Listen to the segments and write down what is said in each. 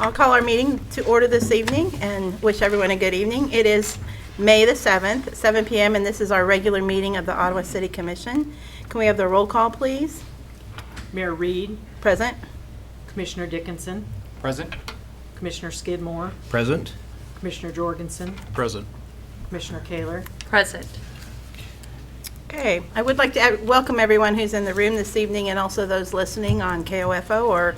I'll call our meeting to order this evening and wish everyone a good evening. It is May the 7th, 7 p.m., and this is our regular meeting of the Ottawa City Commission. Can we have the roll call, please? Mayor Reed. Present. Commissioner Dickinson. Present. Commissioner Skidmore. Present. Commissioner Jorgensen. Present. Commissioner Kaler. Present. Okay, I would like to welcome everyone who's in the room this evening and also those listening on KOFO or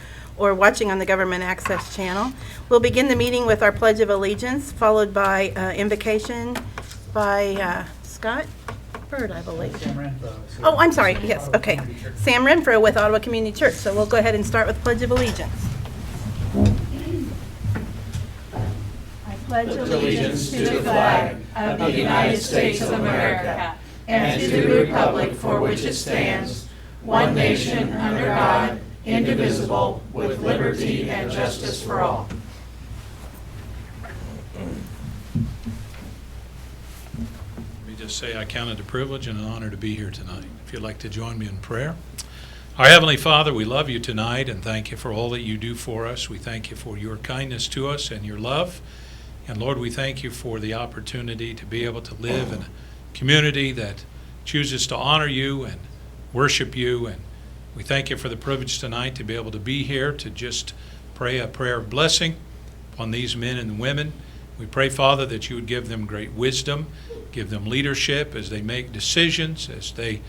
watching on the Government Access Channel. We'll begin the meeting with our Pledge of Allegiance, followed by invocation by Scott Bird, I believe. Oh, I'm sorry, yes, okay. Sam Renfro with Ottawa Community Church. So we'll go ahead and start with Pledge of Allegiance. I pledge allegiance to the flag of the United States of America and to the republic for which it stands, one nation under God, indivisible, with liberty and justice for all. Let me just say I count it a privilege and an honor to be here tonight. If you'd like to join me in prayer. Our Heavenly Father, we love you tonight and thank you for all that you do for us. We thank you for your kindness to us and your love. And Lord, we thank you for the opportunity to be able to live in a community that chooses to honor you and worship you. And we thank you for the privilege tonight to be able to be here to just pray a prayer of blessing upon these men and women. We pray, Father, that you would give them great wisdom, give them leadership as they make decisions, as they,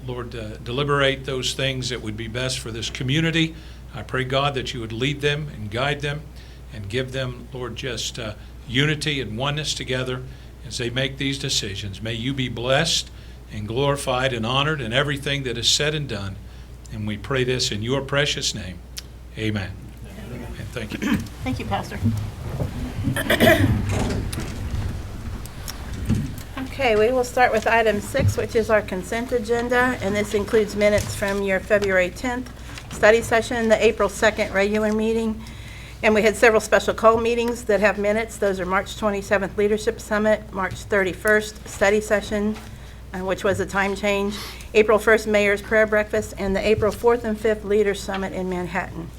Lord, deliberate those things that would be best for this community. I pray, God, that you would lead them and guide them and give them, Lord, just unity and oneness together as they make these decisions. May you be blessed and glorified and honored in everything that is said and done. And we pray this in your precious name. Amen. Amen. And thank you. Thank you, Pastor. Okay, we will start with item 6, which is our consent agenda, and this includes minutes from your February 10th study session, the April 2nd regular meeting, and we had several special call meetings that have minutes. Those are March 27th Leadership Summit, March 31st study session, which was a time change, April 1st Mayor's Prayer Breakfast, and the April 4th and 5th Leaders Summit in Manhattan.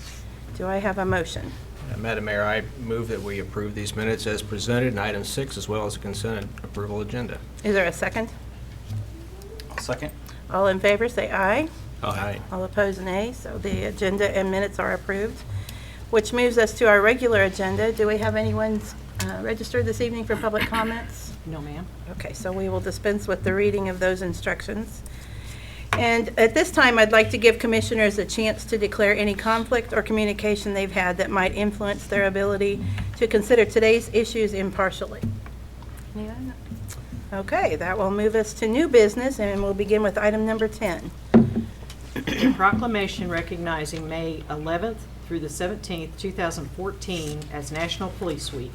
Do I have a motion? Madam Mayor, I move that we approve these minutes as presented in item 6 as well as the consent approval agenda. Is there a second? Second. All in favor, say aye. Aye. All opposed, nay. So the agenda and minutes are approved, which moves us to our regular agenda. Do we have anyone registered this evening for public comments? No, ma'am. Okay, so we will dispense with the reading of those instructions. And at this time, I'd like to give commissioners a chance to declare any conflict or communication they've had that might influence their ability to consider today's issues impartially. Anyone? Okay, that will move us to new business, and we'll begin with item number 10. Proclamation recognizing May 11th through the 17th, 2014 as National Police Week.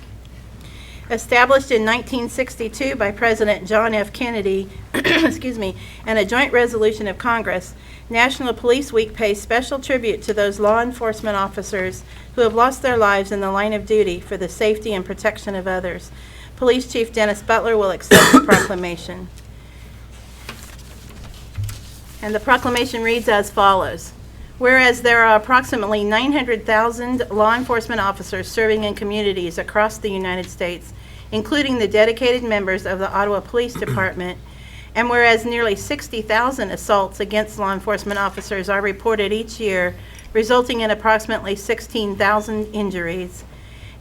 Established in 1962 by President John F. Kennedy, excuse me, and a joint resolution of Congress, National Police Week pays special tribute to those law enforcement officers who have lost their lives in the line of duty for the safety and protection of others. Police Chief Dennis Butler will accept the proclamation. And the proclamation reads as follows. Whereas there are approximately 900,000 law enforcement officers serving in communities across the United States, including the dedicated members of the Ottawa Police Department, and whereas nearly 60,000 assaults against law enforcement officers are reported each year, resulting in approximately 16,000 injuries,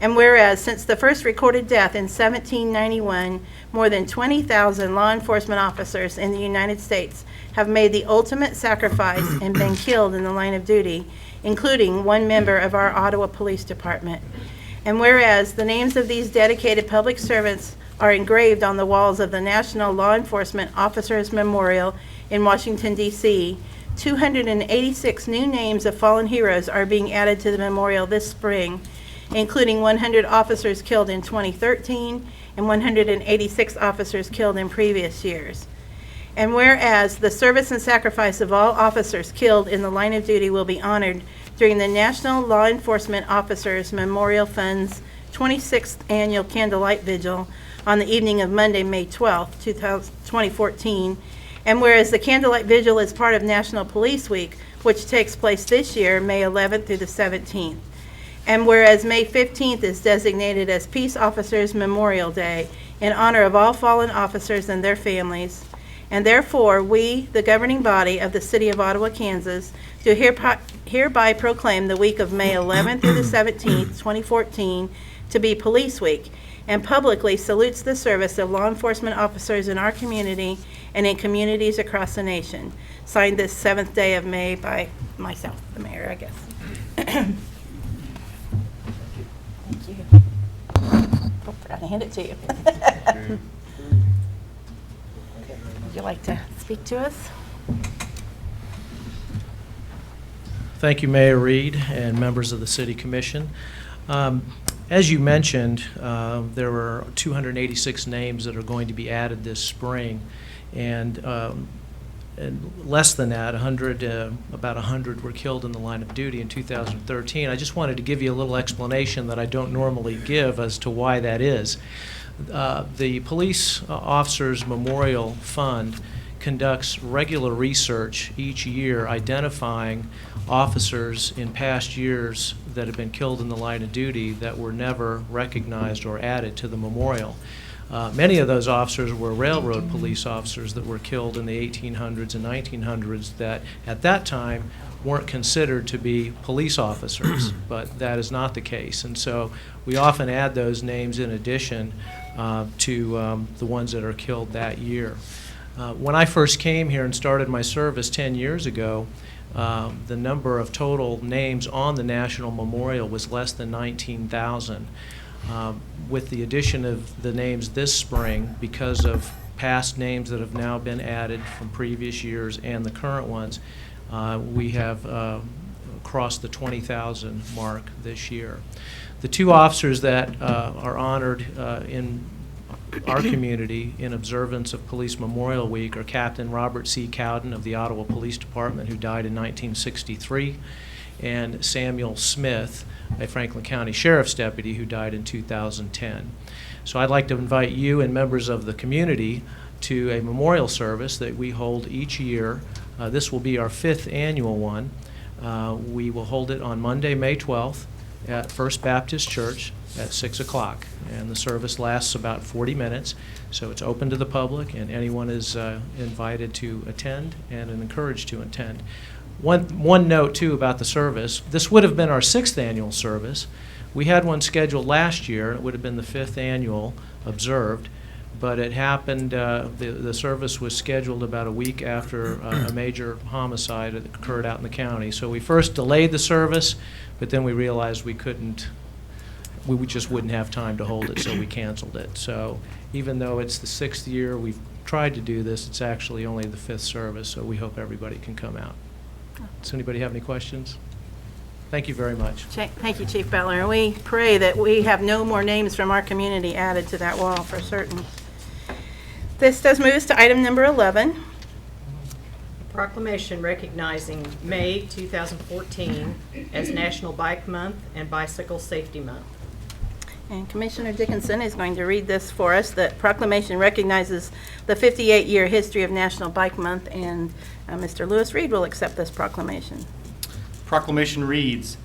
and whereas since the first recorded death in 1791, more than 20,000 law enforcement officers in the United States have made the ultimate sacrifice and been killed in the line of duty, including one member of our Ottawa Police Department. And whereas the names of these dedicated public servants are engraved on the walls of the National Law Enforcement Officers Memorial in Washington, D.C., 286 new names of fallen heroes are being added to the memorial this spring, including 100 officers killed in 2013 and 186 officers killed in previous years. And whereas the service and sacrifice of all officers killed in the line of duty will be honored during the National Law Enforcement Officers Memorial Fund's 26th Annual Candlelight Vigil on the evening of Monday, May 12, 2014, and whereas the Candlelight Vigil is part of National Police Week, which takes place this year, May 11th through the 17th. And whereas May 15th is designated as Peace Officers Memorial Day in honor of all fallen officers and their families, and therefore, we, the governing body of the City of Ottawa, Kansas, do hereby proclaim the week of May 11th through the 17th, 2014, to be Police Week, and publicly salutes the service of law enforcement officers in our community and in communities across the nation. Signed this 7th day of May by myself, the mayor, I guess. Thank you. Oh, forgot to hand it to you. Would you like to speak to us? Thank you, Mayor Reed and members of the City Commission. As you mentioned, there were 286 names that are going to be added this spring, and less than that, about 100 were killed in the line of duty in 2013. I just wanted to give you a little explanation that I don't normally give as to why that is. The Police Officers Memorial Fund conducts regular research each year identifying officers in past years that have been killed in the line of duty that were never recognized or added to the memorial. Many of those officers were railroad police officers that were killed in the 1800s and 1900s that at that time weren't considered to be police officers, but that is not the case. And so we often add those names in addition to the ones that are killed that year. When I first came here and started my service 10 years ago, the number of total names on the National Memorial was less than 19,000. With the addition of the names this spring, because of past names that have now been added from previous years and the current ones, we have crossed the 20,000 mark this year. The two officers that are honored in our community in observance of Police Memorial Week are Captain Robert C. Cowden of the Ottawa Police Department, who died in 1963, and Samuel Smith, a Franklin County Sheriff's Deputy, who died in 2010. So I'd like to invite you and members of the community to a memorial service that we hold each year. This will be our 5th annual one. We will hold it on Monday, May 12th at First Baptist Church at 6 o'clock. And the service lasts about 40 minutes, so it's open to the public, and anyone is invited to attend and encouraged to attend. One note, too, about the service. This would have been our 6th annual service. We had one scheduled last year. It would have been the 5th annual observed, but it happened, the service was scheduled about a week after a major homicide that occurred out in the county. So we first delayed the service, but then we realized we just wouldn't have time to hold it, so we canceled it. So even though it's the 6th year we've tried to do this, it's actually only the 5th service, so we hope everybody can come out. Does anybody have any questions? Thank you very much. Thank you, Chief Butler. And we pray that we have no more names from our community added to that wall for certain. This does move us to item number 11. Proclamation recognizing May 2014 as National Bike Month and Bicycle Safety Month. And Commissioner Dickinson is going to read this for us. The proclamation recognizes the 58-year history of National Bike Month, and Mr. Lewis Reed will accept this proclamation. Proclamation reads,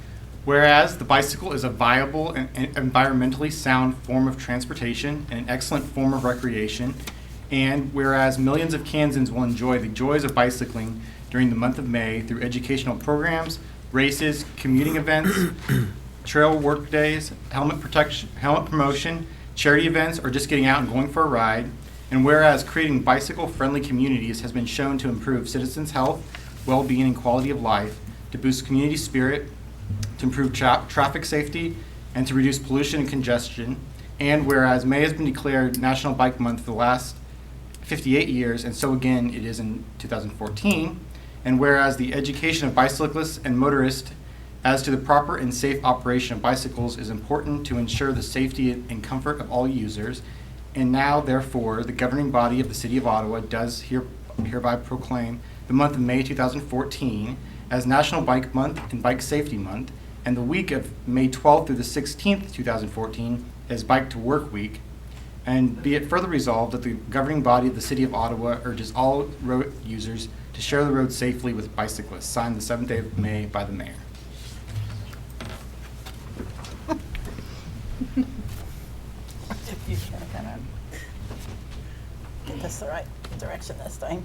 whereas the bicycle is a viable and environmentally sound form of transportation and an excellent form of recreation, and whereas millions of Kansans will enjoy the joys of bicycling during the month of May through educational programs, races, commuting events, trail work days, helmet promotion, charity events, or just getting out and going for a ride. And whereas creating bicycle-friendly communities has been shown to improve citizens' health, well-being, and quality of life, to boost community spirit, to improve traffic safety, and to reduce pollution and congestion. And whereas May has been declared National Bike Month for the last 58 years, and so again it is in 2014. And whereas the education of bicyclists and motorists as to the proper and safe operation of bicycles is important to ensure the safety and comfort of all users. And now, therefore, the governing body of the City of Ottawa does hereby proclaim the month of May 2014 as National Bike Month and Bike Safety Month, and the week of May 12th through the 16th, 2014 as Bike to Work Week. And be it further resolved that the governing body of the City of Ottawa urges all road users to share the road safely with bicyclists. Signed the 7th day of May by the Mayor. gonna get this the right direction this time.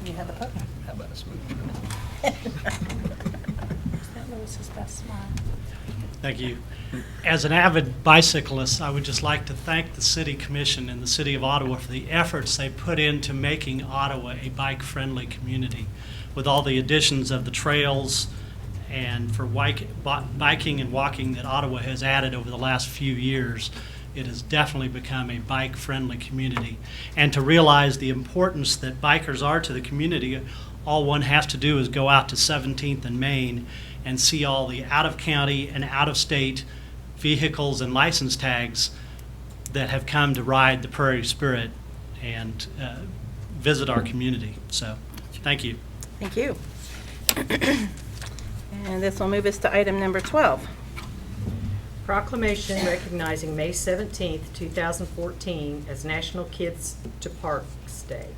You have the book? How about a smooth? That Lewis's best smile. Thank you. As an avid bicyclist, I would just like to thank the City Commission and the City of Ottawa for the efforts they put into making Ottawa a bike-friendly community. With all the additions of the trails and for biking and walking that Ottawa has added over the last few years, it has definitely become a bike-friendly community. And to realize the importance that bikers are to the community, all one has to do is go out to 17th and Main and see all the out-of-county and out-of-state vehicles and license tags that have come to ride the Prairie Spirit and visit our community. So, thank you. Thank you. And this will move us to item number 12. Proclamation recognizing May 17th, 2014 as National Kids to Parks Day.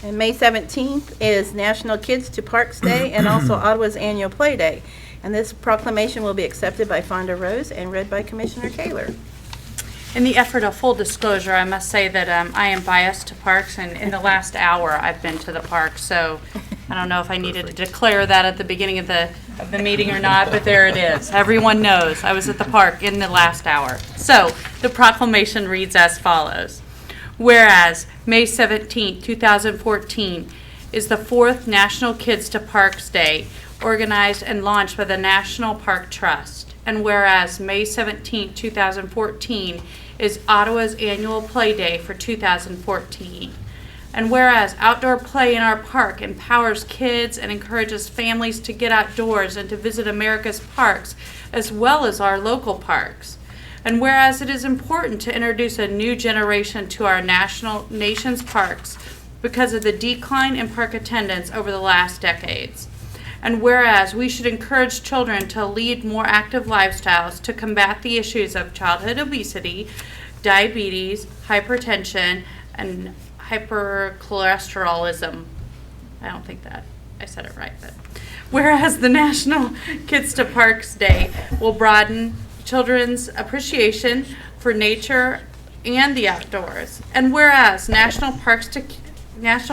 And May 17th is National Kids to Parks Day and also Ottawa's annual Play Day. And this proclamation will be accepted by Fonda Rose and read by Commissioner Kaler. In the effort of full disclosure, I must say that I am biased to parks, and in the last hour, I've been to the park. So I don't know if I needed to declare that at the beginning of the meeting or not, but there it is. Everyone knows I was at the park in the last hour. So the proclamation reads as follows. Whereas May 17, 2014 is the 4th National Kids to Parks Day, organized and launched by the National Park Trust. And whereas May 17, 2014 is Ottawa's annual Play Day for 2014. And whereas outdoor play in our park empowers kids and encourages families to get outdoors and to visit America's parks as well as our local parks. And whereas it is important to introduce a new generation to our nation's parks because of the decline in park attendance over the last decades. And whereas we should encourage children to lead more active lifestyles to combat the issues of childhood obesity, diabetes, hypertension, and hypercholesterolism. I don't think that I said it right, but whereas the National Kids to Parks Day will broaden children's appreciation for nature and the outdoors. And whereas National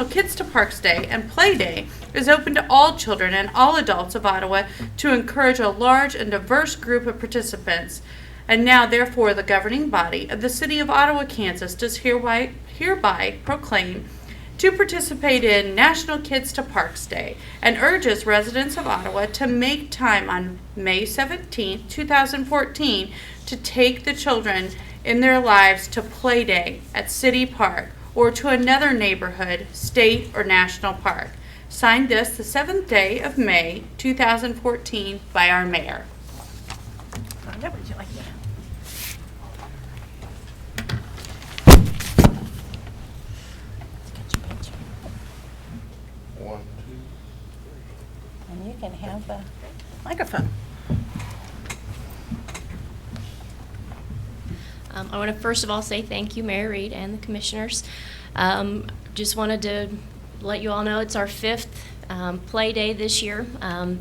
Kids to Parks Day and Play Day is open to all children and all adults of Ottawa to encourage a large and diverse group of participants. And now, therefore, the governing body of the City of Ottawa, Kansas does hereby proclaim to participate in National Kids to Parks Day and urges residents of Ottawa to make time on May 17, 2014 to take the children in their lives to Play Day at City Park or to another neighborhood, state, or national park. Signed this the 7th day of May, 2014 by our mayor. Fonda, would you like that? One, And you can have the microphone. I want to first of all say thank you, Mayor Reed and the commissioners. Just wanted to let you all know it's our 5th Play Day this year.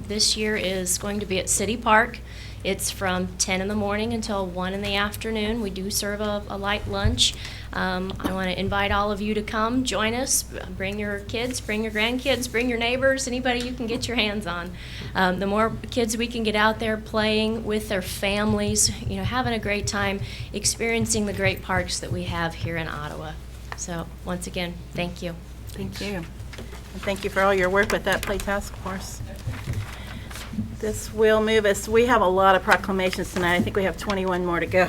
This year is going to be at City Park. It's from 10 in the morning until 1 in the afternoon. We do serve a light lunch. I want to invite all of you to come, join us, bring your kids, bring your grandkids, bring your neighbors, anybody you can get your hands on. The more kids we can get out there playing with their families, you know, having a great time, experiencing the great parks that we have here in Ottawa. So once again, thank you. Thank you. And thank you for all your work with that Play Task Force. This will move us, we have a lot of proclamations tonight. I think we have 21 more to go.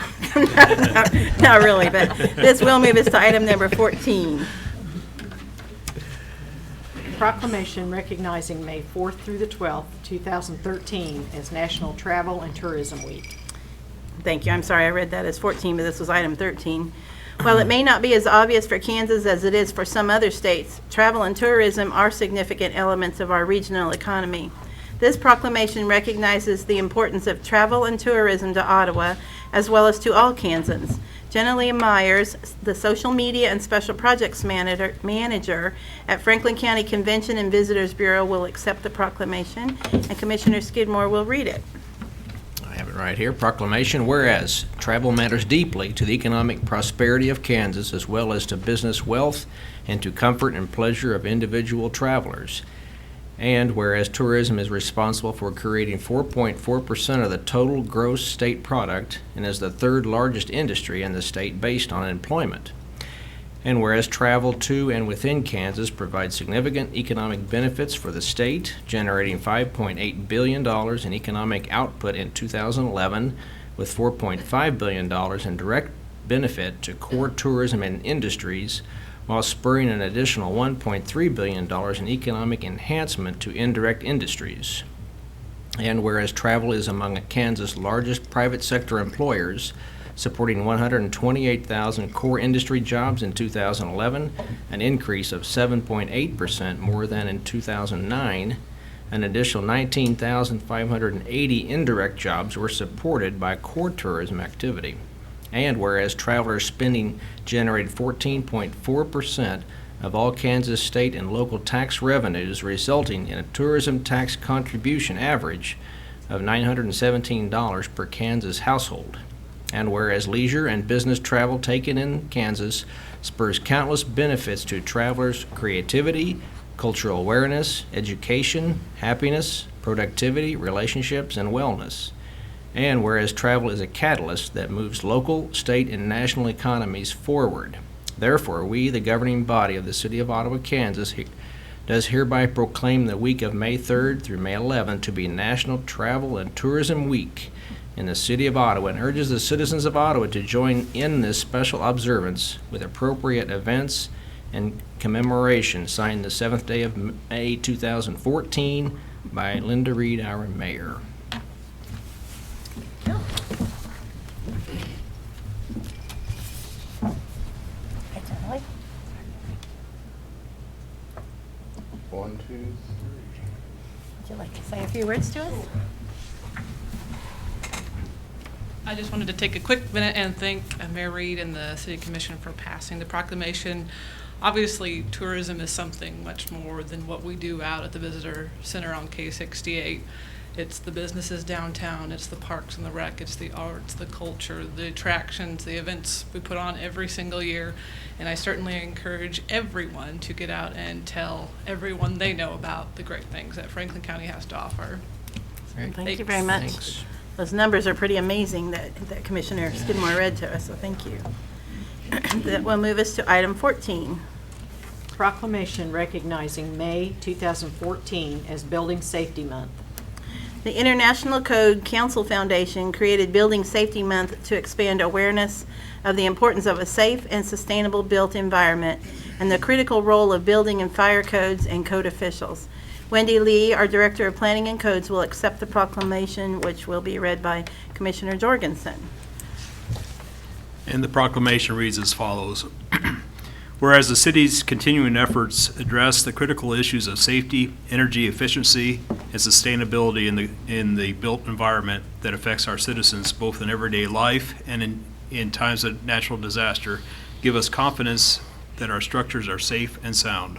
Not really, but this will move us to item number 14. Proclamation recognizing May 4th through the 12th, 2013 as National Travel and Tourism Week. Thank you. I'm sorry, I read that as 14, but this was item 13. While it may not be as obvious for Kansas as it is for some other states, travel and tourism are significant elements of our regional economy. This proclamation recognizes the importance of travel and tourism to Ottawa, as well as to all Kansans. Jenna Myers, the social media and special projects manager at Franklin County Convention and Visitors Bureau, will accept the proclamation, and Commissioner Skidmore will read it. I have it right here. Proclamation, whereas travel matters deeply to the economic prosperity of Kansas as well as to business wealth and to comfort and pleasure of individual travelers. And whereas tourism is responsible for creating 4.4% of the total gross state product and is the third largest industry in the state based on employment. And whereas travel to and within Kansas provides significant economic benefits for the state, generating $5.8 billion in economic output in 2011, with $4.5 billion in direct benefit to core tourism and industries, while spurring an additional $1.3 billion in economic enhancement to indirect industries. And whereas travel is among Kansas' largest private sector employers, supporting 128,000 core industry jobs in 2011, an increase of 7.8% more than in 2009. An additional 19,580 indirect jobs were supported by core tourism activity. And whereas traveler spending generated 14.4% of all Kansas state and local tax revenues, resulting in a tourism tax contribution average of $917 per Kansas household. And whereas leisure and business travel taken in Kansas spurs countless benefits to travelers' creativity, cultural awareness, education, happiness, productivity, relationships, and wellness. And whereas travel is a catalyst that moves local, state, and national economies forward. Therefore, we, the governing body of the City of Ottawa, Kansas, does hereby proclaim the week of May 3rd through May 11th to be National Travel and Tourism Week in the City of Ottawa, and urges the citizens of Ottawa to join in this special observance with appropriate events and commemoration. Signed the 7th day of May 2014 by Linda Reed, our mayor. One, two, three. Would you like to say a few words to us? I just wanted to take a quick minute and thank Mayor Reed and the City Commission for passing the proclamation. Obviously, tourism is something much more than what we do out at the Visitor Center on K68. It's the businesses downtown, it's the parks and the rec, it's the arts, the culture, the attractions, the events we put on every single year. And I certainly encourage everyone to get out and tell everyone they know about the great things that Franklin County has to offer. Thank you very much. Thanks. Those numbers are pretty amazing that Commissioner Skidmore read to us, so thank you. That will move us to item 14. Proclamation recognizing May 2014 as Building Safety Month. The International Code Council Foundation created Building Safety Month to expand awareness of the importance of a safe and sustainable built environment and the critical role of building and fire codes and code officials. Wendy Lee, our Director of Planning and Codes, will accept the proclamation, which will be read by Commissioner Jorgensen. And the proclamation reads as follows. Whereas the city's continuing efforts address the critical issues of safety, energy efficiency, and sustainability in the built environment that affects our citizens both in everyday life and in times of natural disaster, give us confidence that our structures are safe and sound.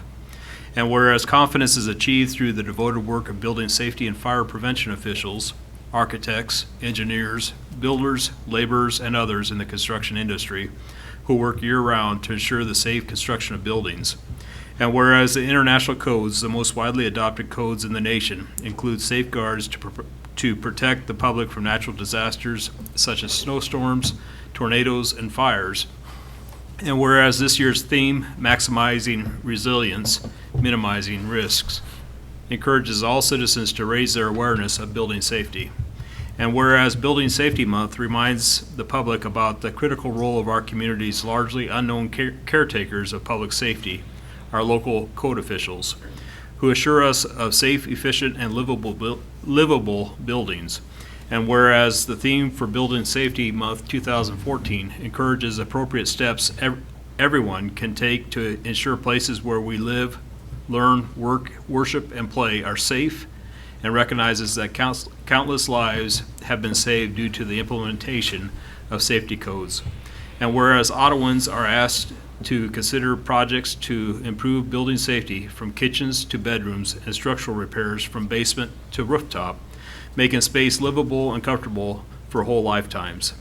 And whereas confidence is achieved through the devoted work of building safety and fire prevention officials, architects, engineers, builders, laborers, and others in the construction industry who work year-round to ensure the safe construction of buildings. And whereas the international codes, the most widely adopted codes in the nation, include safeguards to protect the public from natural disasters such as snowstorms, tornadoes, and fires. And whereas this year's theme, Maximizing Resilience, Minimizing Risks, encourages all citizens to raise their awareness of building safety. And whereas Building Safety Month reminds the public about the critical role of our community's largely unknown caretakers of public safety, our local code officials, who assure us of safe, efficient, and livable buildings. And whereas the theme for Building Safety Month 2014 encourages appropriate steps everyone can take to ensure places where we live, learn, work, worship, and play are safe, and recognizes that countless lives have been saved due to the implementation of safety codes. And whereas Ottawans are asked to consider projects to improve building safety from kitchens to bedrooms and structural repairs from basement to rooftop, making space livable and comfortable for whole lifetimes.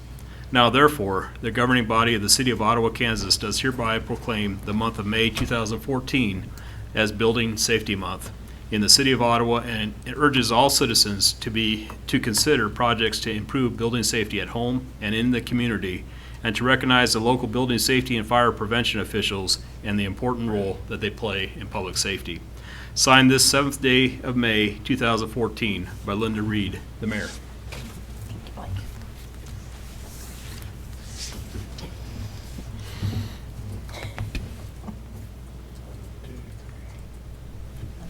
Now therefore, the governing body of the City of Ottawa, Kansas does hereby proclaim the month of May 2014 as Building Safety Month in the City of Ottawa, and it urges all citizens to consider projects to improve building safety at home and in the community, and to recognize the local building safety and fire prevention officials and the important role that they play in public safety. Signed this 7th day of May 2014 by Linda Reed, the mayor.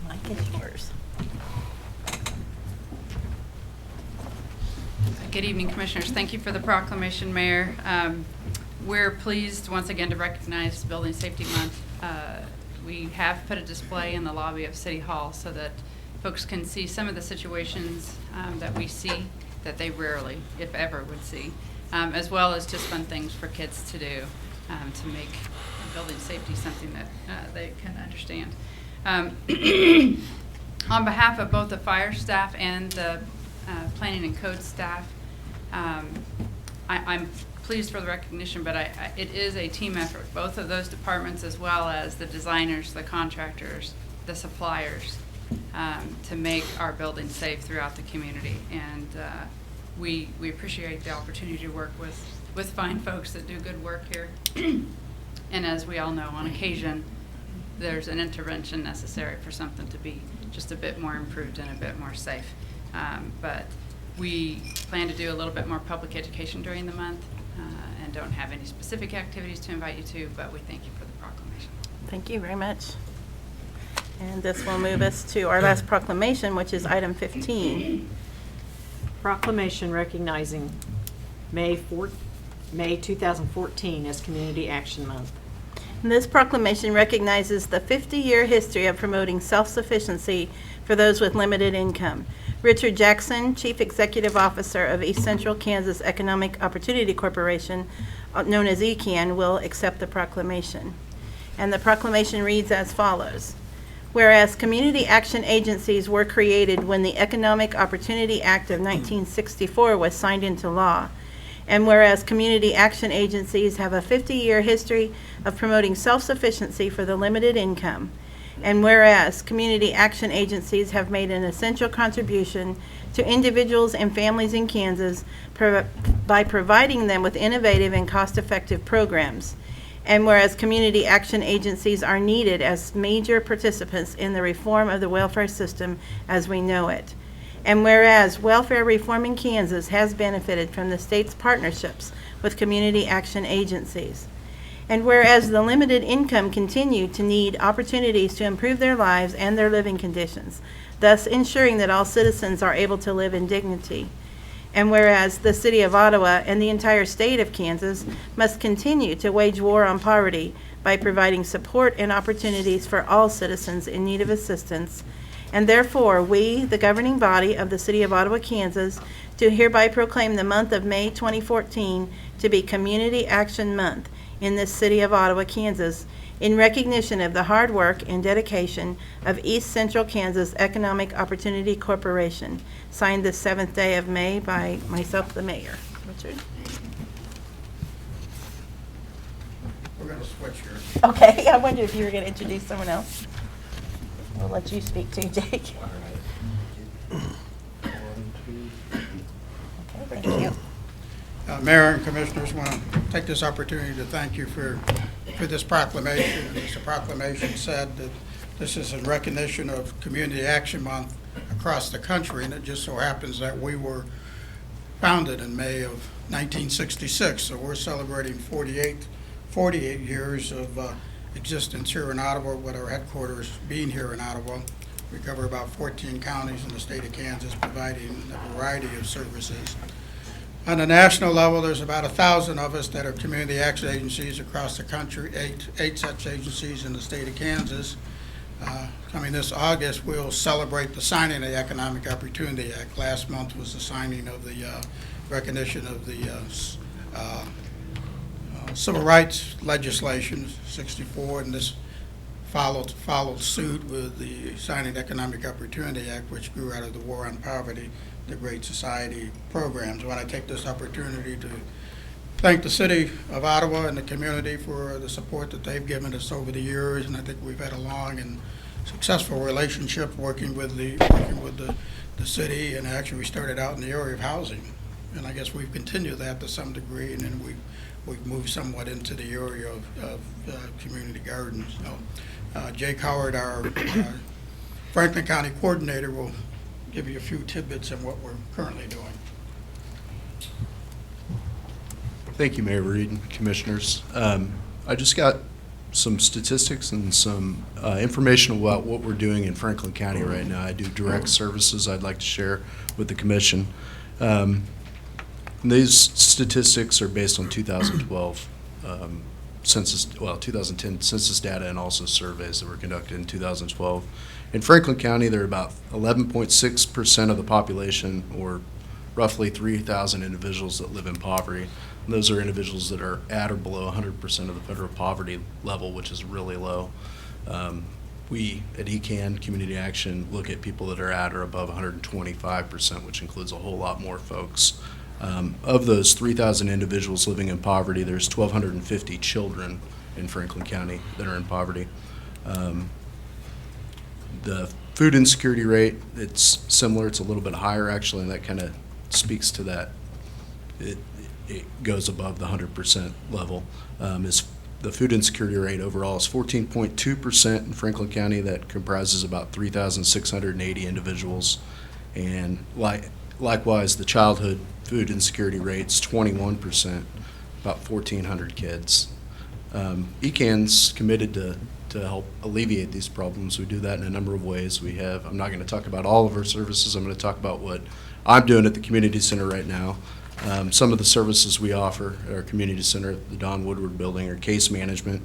Mike is yours. Good evening, Commissioners. Thank you for the proclamation, Mayor. We're pleased once again to recognize Building Safety Month. We have put a display in the lobby of City Hall so that folks can see some of the situations that we see that they rarely, if ever, would see, as well as just fun things for kids to do to make building safety something that they can understand. On behalf of both the fire staff and the planning and code staff, I'm pleased for the recognition, but it is a team effort, both of those departments as well as the designers, the contractors, the suppliers, to make our buildings safe throughout the community. And we appreciate the opportunity to work with fine folks that do good work here. And as we all know, on occasion, there's an intervention necessary for something to be just a bit more improved and a bit more safe. But we plan to do a little bit more public education during the month and don't have any specific activities to invite you to, but we thank you for the proclamation. Thank you very much. And this will move us to our last proclamation, which is item 15. Proclamation recognizing May 2014 as Community Action Month. And this proclamation recognizes the 50-year history of promoting self-sufficiency for those with limited income. Richard Jackson, Chief Executive Officer of East Central Kansas Economic Opportunity Corporation, known as ECAN, will accept the proclamation. And the proclamation reads as follows. Whereas community action agencies were created when the Economic Opportunity Act of 1964 was signed into law, and whereas community action agencies have a 50-year history of promoting self-sufficiency for the limited income, and whereas community action agencies have made an essential contribution to individuals and families in Kansas by providing them with innovative and cost-effective programs, and whereas community action agencies are needed as major participants in the reform of the welfare system as we know it, and whereas welfare reform in Kansas has benefited from the state's partnerships with community action agencies, and whereas the limited income continue to need opportunities to improve their lives and their living conditions, thus ensuring that all citizens are able to live in dignity, and whereas the City of Ottawa and the entire state of Kansas must continue to wage war on poverty by providing support and opportunities for all citizens in need of assistance, and therefore we, the governing body of the City of Ottawa, Kansas, do hereby proclaim the month of May 2014 to be Community Action Month in this City of Ottawa, Kansas, in recognition of the hard work and dedication of East Central Kansas Economic Opportunity Corporation. Signed this 7th day of May by myself, the mayor. Richard? We're going to switch here. Okay, I wondered if you were going to introduce someone else. I'll let you speak too, Jake. Okay, thank you. Mayor and Commissioners, want to take this opportunity to thank you for this proclamation. And as the proclamation said, that this is in recognition of Community Action Month across the country, and it just so happens that we were founded in May of 1966, so we're celebrating 48 years of existence here in Ottawa, with our headquarters being here in Ottawa. We cover about 14 counties in the state of Kansas, providing a variety of services. On a national level, there's about 1,000 of us that are community action agencies across the country, eight such agencies in the state of Kansas. Coming this August, we'll celebrate the signing of the Economic Opportunity Act. Last month was the signing of the recognition of the civil rights legislation, 64, and this followed suit with the signing of the Economic Opportunity Act, which grew out of the war on poverty the Great Society programs. I want to take this opportunity to thank the City of Ottawa and the community for the support that they've given us over the years, and I think we've had a long and successful relationship working with the city, and actually we started out in the area of housing, and I guess we've continued that to some degree, and then we've moved somewhat into the area of community gardens. So, Jake Howard, our Franklin County Coordinator, will give you a few tidbits on what we're currently doing. Thank you, Mayor Reed and Commissioners. I just got some statistics and some information about what we're doing in Franklin County right now. I do direct services I'd like to share with the Commission. These statistics are based on 2012 2010 census data and also surveys that were conducted in 2012. In Franklin County, there are about 11.6% of the population, or roughly 3,000 individuals that live in poverty. And those are individuals that are at or below 100% of the federal poverty level, which is really low. We at ECAN, Community Action, look at people that are at or above 125%, which includes a whole lot more folks. Of those 3,000 individuals living in poverty, there's 1,250 children in Franklin County that are in poverty. The food insecurity rate, it's similar. It's a little bit higher, actually, and that kind of speaks to that. It goes above the 100% level. The food insecurity rate overall is 14.2% in Franklin County. That comprises about 3,680 individuals. And likewise, the childhood food insecurity rate's 21%, about 1,400 kids. ECAN's committed to help alleviate these problems. We do that in a number of ways. I'm not going to talk about all of our services. I'm going to talk about what I'm doing at the community center right now. Some of the services we offer at our community center at the Don Woodward building are case management.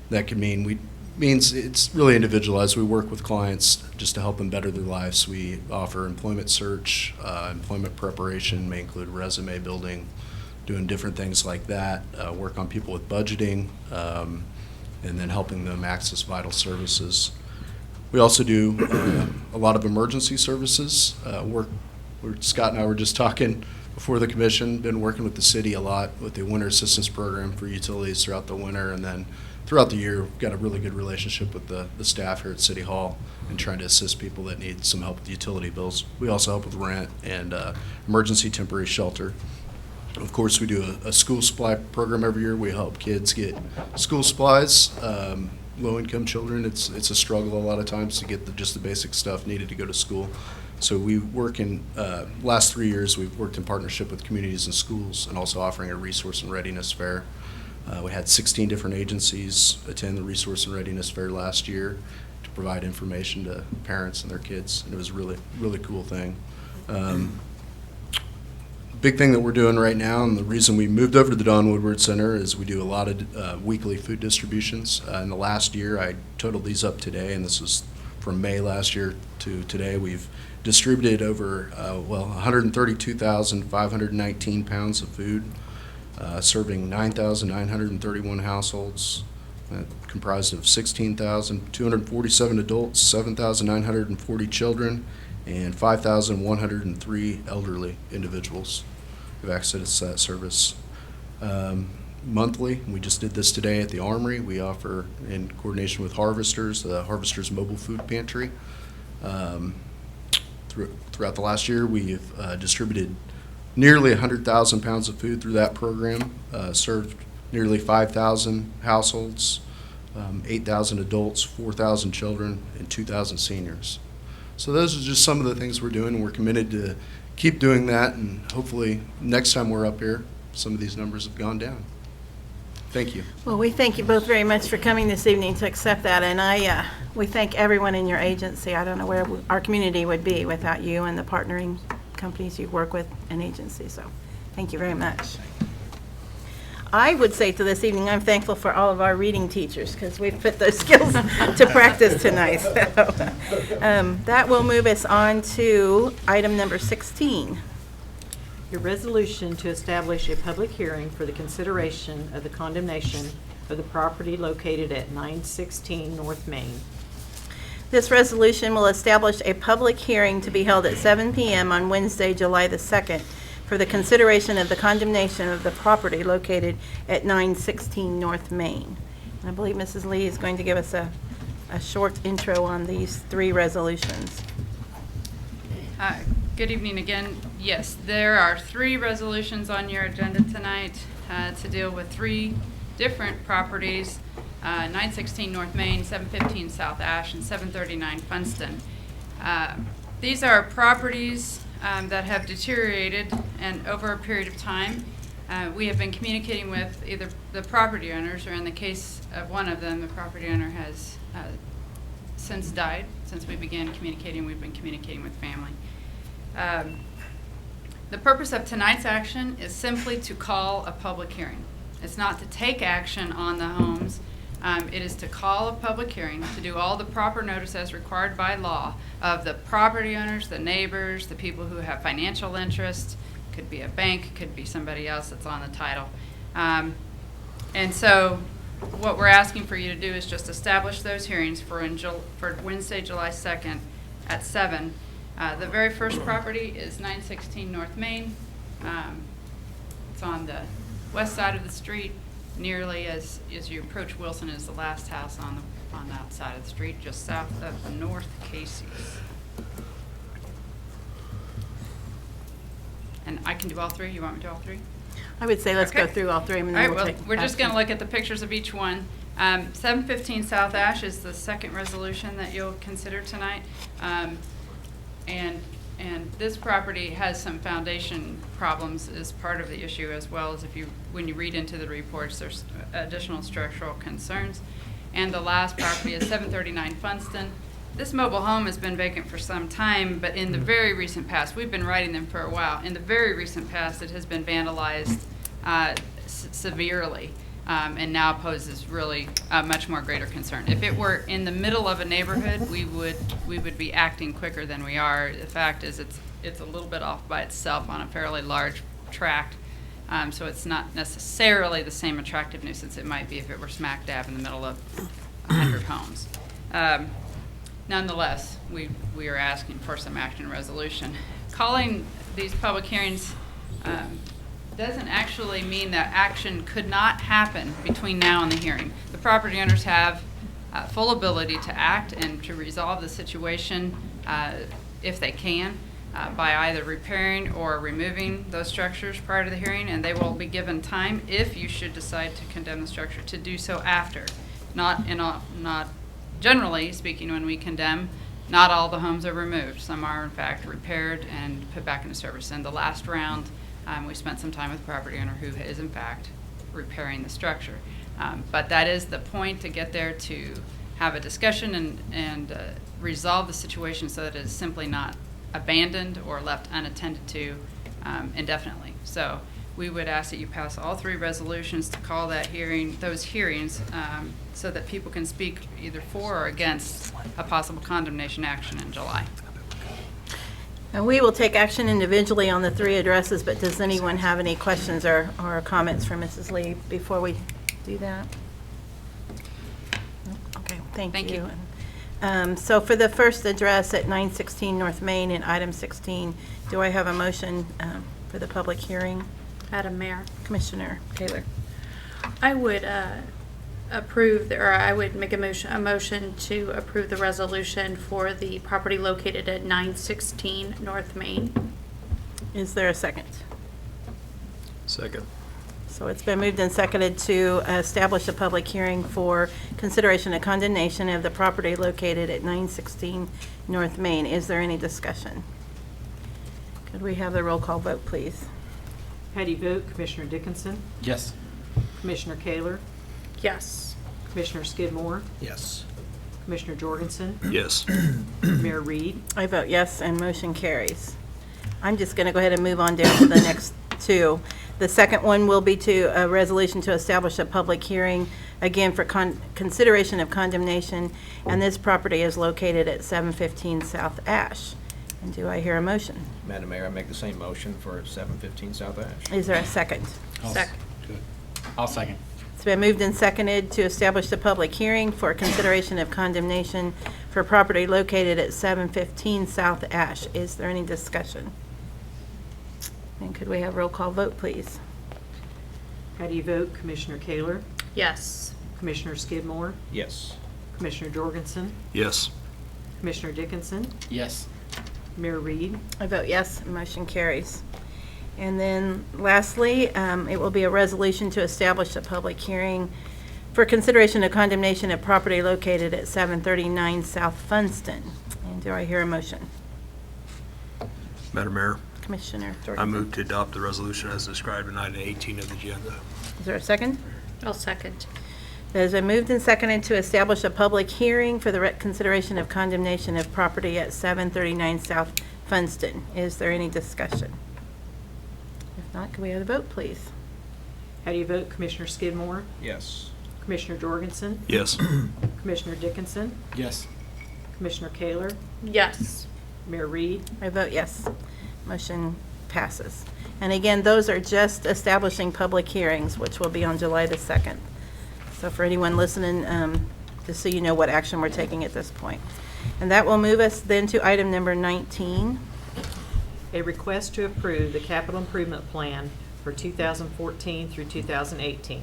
That could means it's really individualized. We work with clients just to help them better their lives. We offer employment search, employment preparation, may include resume building, doing different things like that, work on people with budgeting, and then helping them access vital services. We also do a lot of emergency services. Scott and I were just talking before the commission, been working with the city a lot with the winter assistance program for utilities throughout the winter, and then throughout the year, we've got a really good relationship with the staff here at City Hall and trying to assist people that need some help with utility bills. We also help with rent and emergency temporary shelter. Of course, we do a school supply program every year. We help kids get school supplies. Low-income children, it's a struggle a lot of times to get just the basic stuff needed to go to school. So we work in, last 3 years, we've worked in partnership with communities and schools and also offering a resource and readiness fair. We had 16 different agencies attend the resource and readiness fair last year to provide information to parents and their kids, and it was a really, really cool thing. Big thing that we're doing right now, and the reason we moved over to the Don Woodward Center, is we do a lot of weekly food distributions. In the last year, I totaled these up today, and this was from May last year to today. We've distributed over 132,519 pounds of food, serving 9,931 households, comprised of 16,247 adults, 7,940 children, and 5,103 elderly individuals who have access to that service. Monthly, we just did this today at the Armory. We offer, in coordination with Harvesters, the Harvesters Mobile Food Pantry. Throughout the last year, we've distributed nearly 100,000 pounds of food through that program, served nearly 5,000 households, 8,000 adults, 4,000 children, and 2,000 seniors. So those are just some of the things we're doing, and we're committed to keep doing that, and hopefully next time we're up here, some of these numbers have gone down. Thank you. Well, we thank you both very much for coming this evening to accept that, and we thank everyone in your agency. I don't know where our community would be without you and the partnering companies you work with and agencies, so thank you very much. I would say to this evening, I'm thankful for all of our reading teachers, because we've put those skills to practice tonight. So, that will move us on to item number 16. Your resolution to establish a public hearing for the consideration of the condemnation of the property located at 916 North Main. This resolution will establish a public hearing to be held at 7 p.m. on Wednesday, July the 2nd, for the consideration of the condemnation of the property located at 916 North Main. And I believe Mrs. Lee is going to give us a short intro on these three resolutions. Good evening again. Yes, there are three resolutions on your agenda tonight to deal with three different properties, 916 North Main, 715 South Ash, and 739 Funston. These are properties that have deteriorated and over a period of time. We have been communicating with either the property owners, or in the case of one of them, the property owner has since died. Since we began communicating, we've been communicating with family. The purpose of tonight's action is simply to call a public hearing. It's not to take action on the homes. It is to call a public hearing, to do all the proper notice as required by law of the property owners, the neighbors, the people who have financial interest. Could be a bank, could be somebody else that's on the title. And so what we're asking for you to do is just establish those hearings for Wednesday, July 2nd at 7. The very first property is 916 North Main. It's on the west side of the street, nearly as you approach Wilson is the last house on that side of the street, just south of North Casey's. And I can do all three? You want me to do all three? I would say let's go Okay. through all three, and All then right, we'll well, take we're just going to action. look at the pictures of each one. 715 South Ash is the second resolution that you'll consider tonight. And this property has some foundation problems as part of the issue, as well as when you read into the reports, there's additional structural concerns. And the last property is 739 Funston. This mobile home has been vacant for some time, but in the very recent past, we've been writing them for a while. In the very recent past, it has been vandalized severely. And now poses really a much more greater concern. If it were in the middle of a neighborhood, we would be acting quicker than we are. The fact is, it's a little bit off by itself on a fairly large tract, so it's not necessarily the same attractive nuisance it might be if it were smack dab in the middle of 100 homes. Nonetheless, we are asking for some action and resolution. Calling these public hearings doesn't actually mean that action could not happen between now and the hearing. The property owners have full ability to act and to resolve the situation if they can by either repairing or removing those structures prior to the hearing, and they will be given time, if you should decide to condemn the structure, to do so after. Not generally speaking, when we condemn, not all the homes are removed. Some are in fact repaired and put back into service. In the last round, we spent some time with the property owner who is in fact repairing the structure. But that is the point, to get there to have a discussion and resolve the situation so that it is simply not abandoned or left unattended to indefinitely. So we would ask that you pass all three resolutions to call those hearings so that people can speak either for or against a possible condemnation action in July. And we will take action individually on the three addresses, but does anyone have any questions or comments for Mrs. Lee before we do that? Okay, thank you. So for the first address at 916 North Main in item 16, do I have a motion for the public hearing? Madam Mayor, Commissioner Kaler. I would I would make a motion to approve the resolution for the property located at 916 North Main. Is there a second? Second. So it's been moved and seconded to establish a public hearing for consideration of condemnation of the property located at 916 North Main. Is there any discussion? Could we have the roll call vote, please? How do you vote? Commissioner Dickinson? Yes. Commissioner Kaler? Yes. Commissioner Skidmore? Yes. Commissioner Jorgensen? Yes. Mayor Reed? I vote yes, and motion carries. I'm just going to go ahead and move on down to the next two. The second one will be to a resolution to establish a public hearing, again for consideration of condemnation, and this property is located at 715 South Ash. And do I hear a motion? Madam Mayor, I make the same motion for 715 South Ash. Is there a second? Second. I'll second. It's been moved and seconded to establish the public hearing for consideration of condemnation for property located at 715 South Ash. Is there any discussion? And could we have roll call vote, please? How do you vote? Commissioner Kaler, Yes. Commissioner Skidmore, Yes. Commissioner Jorgensen, Yes. Commissioner Dickinson, Yes. Mayor Reed. I vote yes, motion carries. And then lastly, it will be a resolution to establish a public hearing for consideration of condemnation of property located at 739 South Funston. And do I hear a motion? Madam Mayor, Commissioner I Jorgensen. move to adopt the resolution as described in item 18 of the agenda. Is there a second? I'll second. It has been moved and seconded to establish a public hearing for the consideration of condemnation of property at 739 South Funston. Is there any discussion? If not, can we have a vote, please? How do you vote? Commissioner Skidmore, Yes. Commissioner Jorgensen, Yes. Commissioner Dickinson, Yes. Commissioner Kaler, Yes. Mayor Reed. I vote yes. Motion passes. And again, those are just establishing public hearings, which will be on July the 2nd. So for anyone listening, just so you know what action we're taking at this point. And that will move us then to item number 19. A request to approve the capital improvement plan for 2014 through 2018.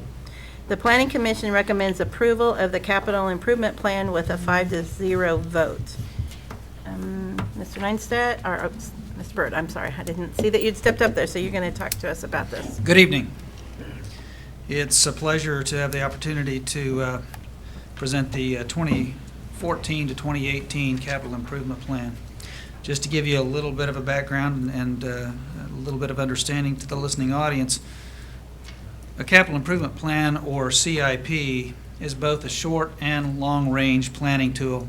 The Planning Commission recommends approval of the capital improvement plan with a 5-0 vote. Mr. Neinstedt, or Mr. Byrd, I'm sorry, I didn't see that you'd stepped up there, so you're going to talk to us about this. Good evening. It's a pleasure to have the opportunity to present the 2014 to 2018 capital improvement plan. Just to give you a little bit of a background and a little bit of understanding to the listening audience, a capital improvement plan, or CIP, is both a short and long-range planning tool.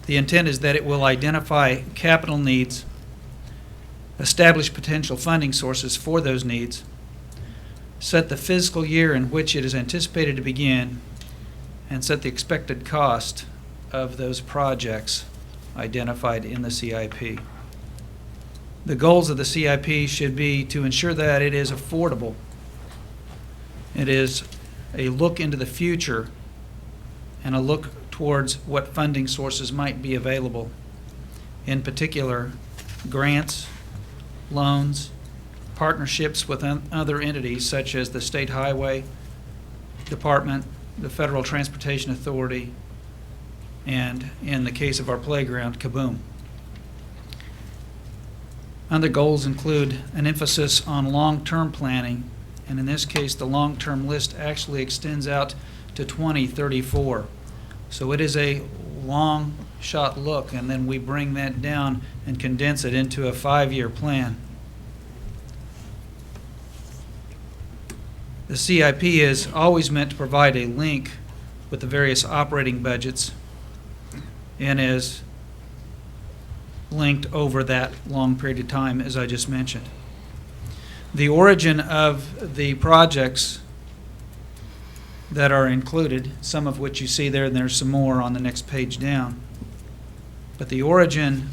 The intent is that it will identify capital needs, establish potential funding sources for those needs, set the fiscal year in which it is anticipated to begin, and set the expected cost of those projects identified in the CIP. The goals of the CIP should be to ensure that it is affordable. It is a look into the future and a look towards what funding sources might be available. In particular, grants, loans, partnerships with other entities such as the State Highway Department, the Federal Transportation Authority, and in the case of our playground, Kaboom. Other goals include an emphasis on long-term planning, and in this case, the long-term list actually extends out to 2034. So it is a long shot look, and then we bring that down and condense it into a 5-year plan. The CIP is always meant to provide a link with the various operating budgets and is linked over that long period of time, as I just mentioned. The origin of the projects that are included, some of which you see there, and there's some more on the next page down. But the origin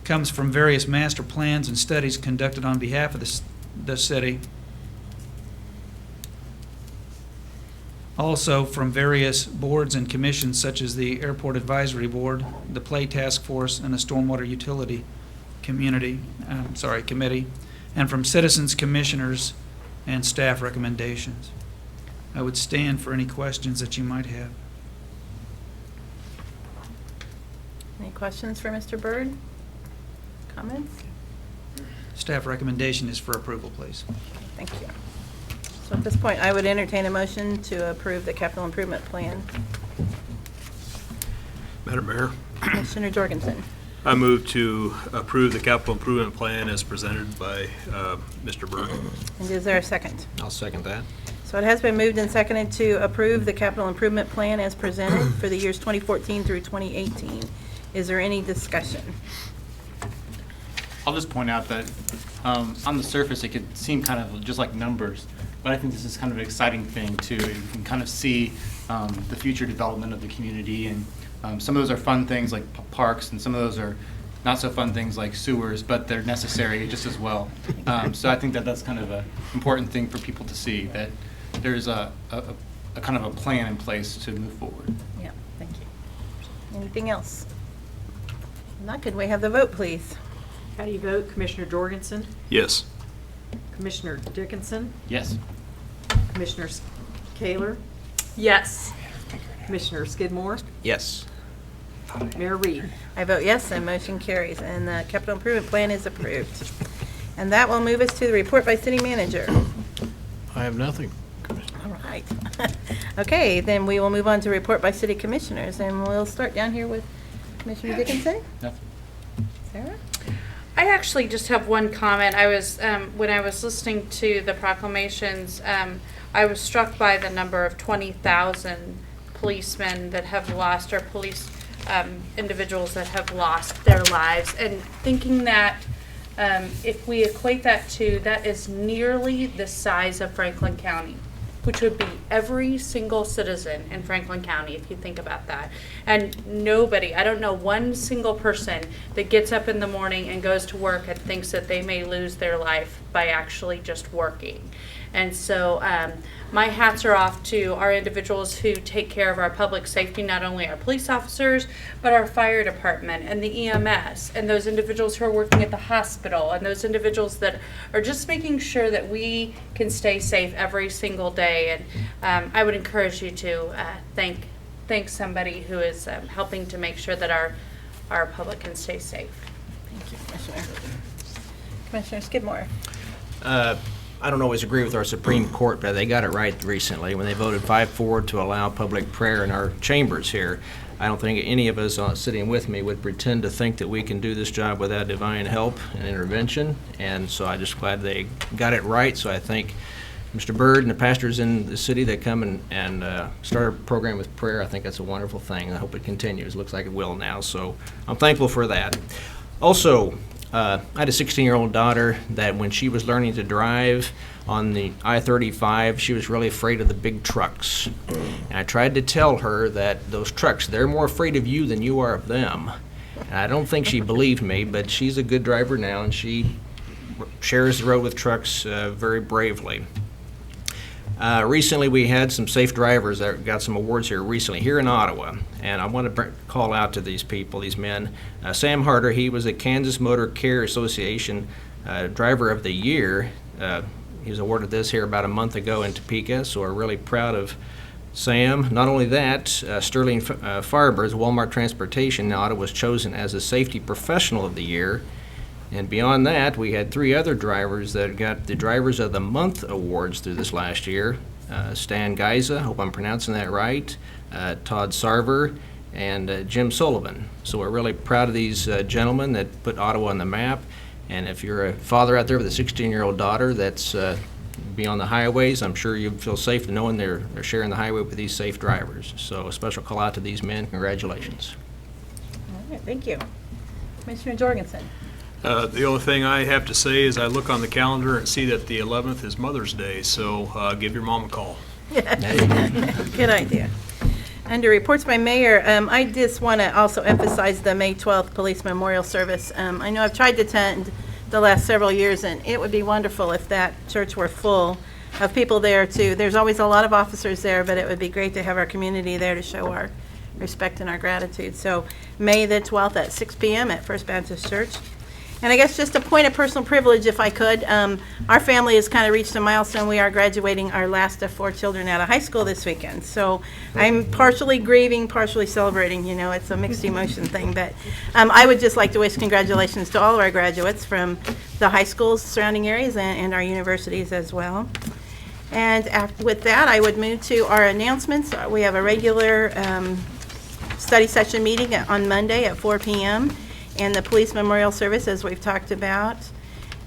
comes from various master plans and studies conducted on behalf of the city. Also from various boards and commissions such as the Airport Advisory Board, the Play Task Force, and the Stormwater Utility Committee, and from citizens, commissioners, and staff recommendations. I would stand for any questions that you might have. Any questions for Mr. Byrd? Comments? Staff recommendation is for approval, please. Thank you. So at this point, I would entertain a motion to approve the capital improvement plan. Madam Mayor, Commissioner Jorgensen. I move to approve the capital improvement plan as presented by Mr. Byrd. And is there a second? I'll second that. So it has been moved and seconded to approve the capital improvement plan as presented for the years 2014 through 2018. Is there any discussion? I'll just point out that on the surface, it could seem kind of just like numbers, but I think this is kind of an exciting thing too. You can kind of see the future development of the community, and some of those are fun things like parks, and some of those are not so fun things like sewers, but they're necessary just as well. So I think that that's kind of an important thing for people to see, that there's a kind of a plan in place to move forward. Yeah, thank you. Anything else? Not, could we have the vote, please? How do you vote? Commissioner Jorgensen? Yes. Commissioner Dickinson? Yes. Commissioner Kaler? Yes. Commissioner Skidmore? Yes. Mayor Reed? I vote yes, and motion carries, and the capital improvement plan is approved. And that will move us to the report by city manager. I have nothing. All right. Okay, then we will move on to report by city commissioners, and we'll start down here with Commissioner Dickinson. Nothing. Sarah? I actually just have one comment. I was, when I was listening to the proclamations, I was struck by the number of 20,000 policemen that have lost, or police individuals that have lost their lives, and thinking that if we equate that to, that is nearly the size of Franklin County, which would be every single citizen in Franklin County, if you think about that. And nobody, I don't know one single person that gets up in the morning and goes to work and thinks that they may lose their life by actually just working. And so my hats are off to our individuals who take care of our public safety, not only our police officers, but our fire department and the EMS, and those individuals who are working at the hospital, and those individuals that are just making sure that we can stay safe every single day. And I would encourage you to thank somebody who is helping to make sure that our public can stay safe. Thank you, Commissioner. Commissioner Skidmore. I don't always agree with our Supreme Court, but they got it right recently when they voted 5-4 to allow public prayer in our chambers here. I don't think any of us sitting with me would pretend to think that we can do this job without divine help and intervention, and so I'm just glad they got it right. So I thank Mr. Byrd and the pastors in the city that come and start a program with prayer. I think that's a wonderful thing. I hope it continues. Looks like it will now, so I'm thankful for that. Also, I had a 16-year-old daughter that when she was learning to drive on the I-35, she was really afraid of the big trucks. And I tried to tell her that those trucks, they're more afraid of you than you are of them. And I don't think she believed me, but she's a good driver now, and she shares the road with trucks very bravely. Recently, we had some safe drivers that got some awards here in Ottawa, and I want to call out to these people, these men. Sam Harder, he was a Kansas Motor Care Association Driver of the Year. He was awarded this here about a month ago in Topeka, so we're really proud of Sam. Not only that, Sterling Farbers, Walmart Transportation in Ottawa, was chosen as a Safety Professional of the Year. And beyond that, we had 3 other drivers that got the Drivers of the Month awards through this last year. Stan Geiza, hope I'm pronouncing that right, Todd Sarver, and Jim Sullivan. So we're really proud of these gentlemen that put Ottawa on the map. And if you're a father out there with a 16-year-old daughter that's be on the highways, I'm sure you feel safe knowing they're sharing the highway with these safe drivers. So a special call out to these men. Congratulations. All right, thank you. Commissioner Jorgensen. The only thing I have to say is I look on the calendar and see that the 11th is Mother's Day, so give your mom a call. Good idea. Under reports by mayor, I just want to also emphasize the May 12th Police Memorial Service. I know I've tried to attend the last several years, and it would be wonderful if that church were full of people there too. There's always a lot of officers there, but it would be great to have our community there to show our respect and our gratitude. So May the 12th at 6 p.m. at First Baptist Church. And I guess just a point of personal privilege, if I could, our family has kind of reached a milestone. We are graduating our last of 4 children out of high school this weekend. So I'm partially grieving, partially celebrating. You know, it's a mixed emotion thing. But I would just like to wish congratulations to all of our graduates from the high schools, surrounding areas, and our universities as well. And with that, I would move to our announcements. We have a regular study session meeting on Monday at 4 p.m. and the Police Memorial Service, as we've talked about.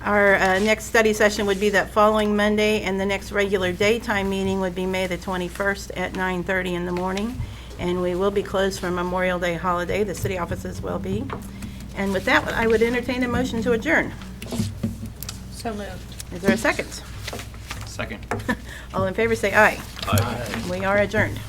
Our next study session would be that following Monday, and the next regular daytime meeting would be May the 21st at 9:30 in the morning. And we will be closed for Memorial Day holiday. The city offices will be. And with that, I would entertain a motion to adjourn. So moved. Is there a second? Second. All in favor say aye. Aye. We are adjourned.